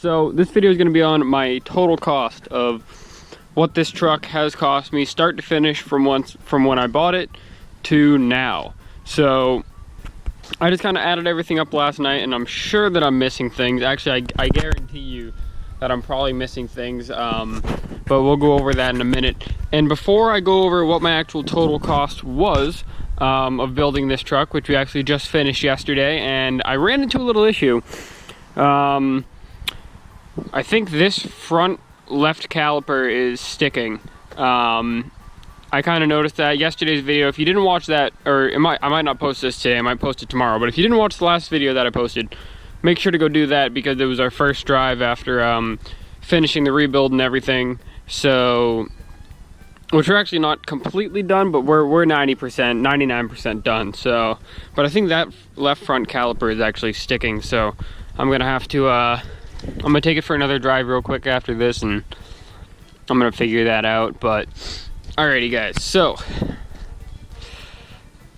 so this video is going to be on my total cost of what this truck has cost me start to finish from when I bought it to now. So I just kind of added everything up last night, and I'm sure that I'm missing things. Actually, I guarantee you that I'm probably missing things, but we'll go over that in a minute. And before I go over what my actual total cost was of building this truck, which we actually just finished yesterday, and I ran into a little issue. I think this front left caliper is sticking. I kind of noticed that yesterday's video. If you didn't watch that, or I might not post this today, I might post it tomorrow, but if you didn't watch the last video that I posted, make sure to go do that, because it was our first drive after finishing the rebuild and everything. So, which we're actually not completely done, but we're 90%, 99% done. So, but I think that left front caliper is actually sticking, so I'm gonna have to I'm gonna take it for another drive real quick after this, and I'm gonna figure that out. But alrighty guys, so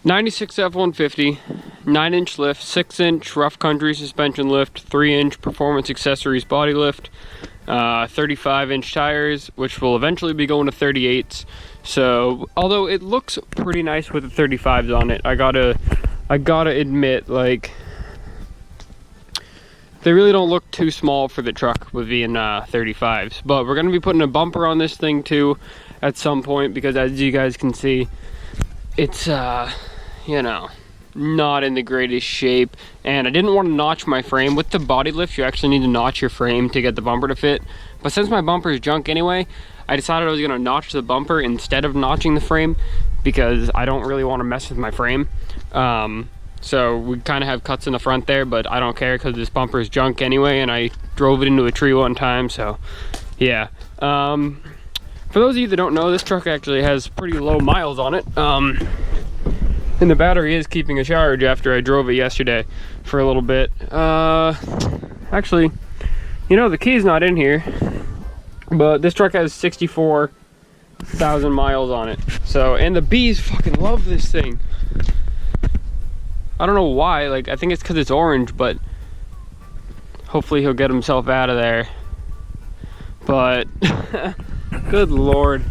96 F-150, 9-inch lift, 6-inch rough country suspension lift, 3-inch performance accessories body lift, 35-inch tires, which will eventually be going to 38s. So although it looks pretty nice with the 35s on it, I gotta admit, like, they really don't look too small for the truck with being 35s. But we're gonna be putting a bumper on this thing too at some point, because as you guys can see, it's you know, not in the greatest shape, and I didn't want to notch my frame. With the body lift, you actually need to notch your frame to get the bumper to fit, but since my bumper is junk anyway, I decided I was gonna notch the bumper instead of notching the frame, because I don't really want to mess with my frame. So we kind of have cuts in the front there, but I don't care because this bumper is junk anyway, and I drove it into a tree one time, so yeah. For those of you that don't know, this truck actually has pretty low miles on it, and the battery is keeping a charge after I drove it yesterday for a little bit. Actually, you know, the key's not in here, but this truck has 64,000 miles on it. So, and the bees fucking love this thing. I don't know why, like, I think it's because it's orange, but hopefully he'll get himself out of there. But good lord.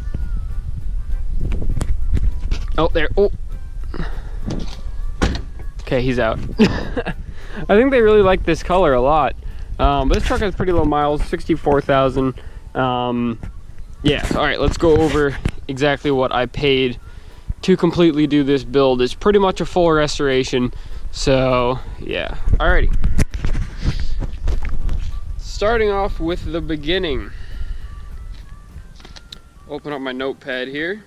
Oh, there. Oh, okay, he's out. I think they really like this color a lot. But this truck has pretty low miles, 64,000. Yeah, all right, let's go over exactly what I paid to completely do this build. It's pretty much a full restoration, so yeah. Alrighty, starting off with the beginning. Open up my notepad here.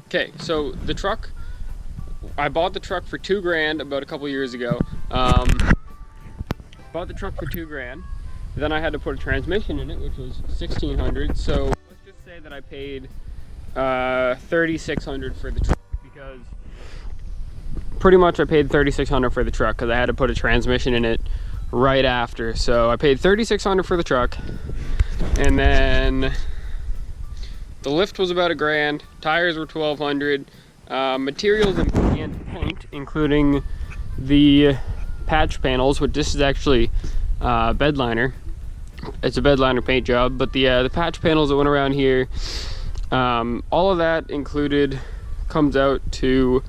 Okay, so the truck, I bought the truck for $2 grand about a couple years ago. Bought the truck for $2 grand. Then I had to put a transmission in it, which was $1,600. So let's just say that I paid $3,600 for the truck, because pretty much I paid $3,600 for the truck because I had to put a transmission in it right after. So I paid $3,600 for the truck, and then the lift was about $1 grand. Tires were $1,200. Materials and paint, including the patch panels, which this is actually bed liner. It's a bed liner paint job, but the patch panels that went around here, all of that included, comes out to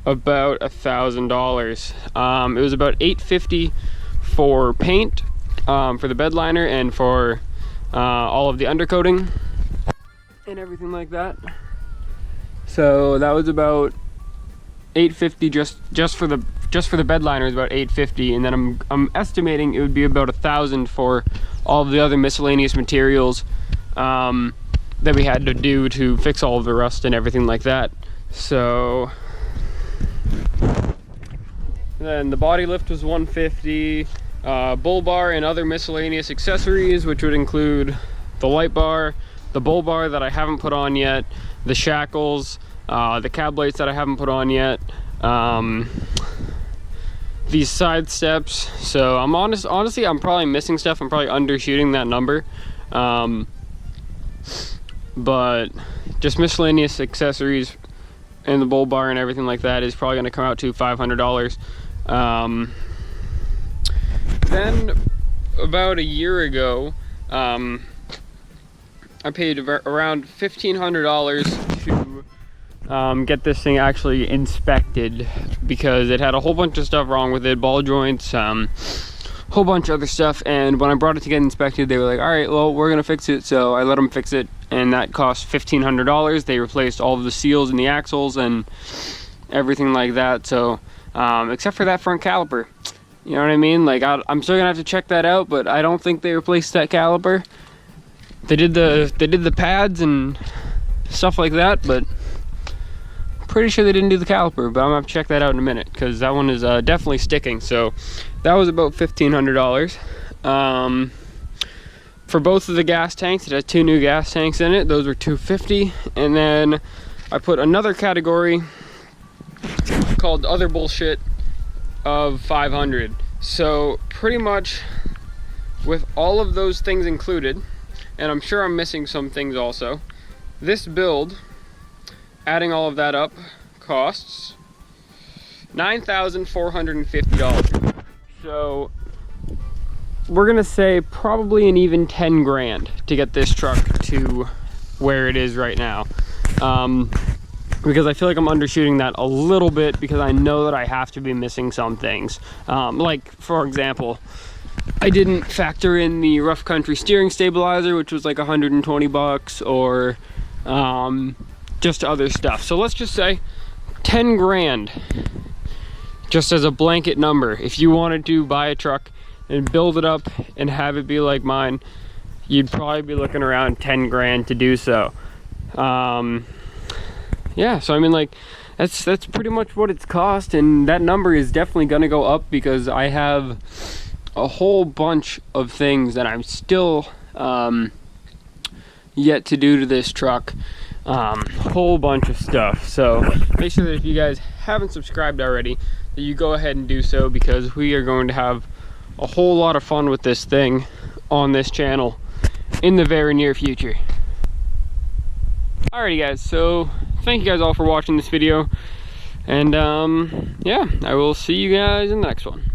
about $1,000. It was about $850 for paint, for the bed liner, and for all of the undercoating and everything like that. So that was about $850 just for the bed liner is about $850, and then I'm estimating it would be about $1,000 for all of the other miscellaneous materials that we had to do to fix all of the rust and everything like that. So then the body lift was $150, bull bar and other miscellaneous accessories, which would include the light bar, the bull bar that I haven't put on yet, the shackles, the cab lights that I haven't put on yet, these side steps. So I'm honestly I'm probably missing stuff. I'm probably undershooting that number, but just miscellaneous accessories and the bull bar and everything like that is probably going to come out to $500. then about a year ago, I paid around $1,500 to get this thing actually inspected, because it had a whole bunch of stuff wrong with it, ball joints, whole bunch of other stuff. And when I brought it to get inspected, they were like, all right, well, we're gonna fix it. So I let them fix it, and that cost $1,500. They replaced all of the seals in the axles and everything like that. So except for that front caliper, you know what I mean? Like, I'm still gonna have to check that out, but I don't think they replaced that caliper. They did the pads and stuff like that, but pretty sure they didn't do the caliper. But I'm gonna have to check that out in a minute, because that one is definitely sticking. So that was about $1,500. For both of the gas tanks, it has 2 new gas tanks in it. Those were $250. And then I put another category called other bullshit of $500. So pretty much with all of those things included, and I'm sure I'm missing some things also, this build, adding all of that up, costs $9,450. So we're gonna say probably an even 10 grand to get this truck to where it is right now. Because I feel like I'm undershooting that a little bit, because I know that I have to be missing some things. Like, for example, I didn't factor in the rough country steering stabilizer, which was like 120 bucks, or just other stuff. So let's just say 10 grand, just as a blanket number. If you wanted to buy a truck and build it up and have it be like mine, you'd probably be looking around 10 grand to do so. Yeah, so I mean, like, that's pretty much what it's cost, and that number is definitely gonna go up, because I have a whole bunch of things that I'm still yet to do to this truck. Whole bunch of stuff. So make sure that if you guys haven't subscribed already, that you go ahead and do so, because we are going to have a whole lot of fun with this thing on this channel in the very near future. Alrighty guys, so thank you guys all for watching this video, and yeah, I will see you guys in the next one.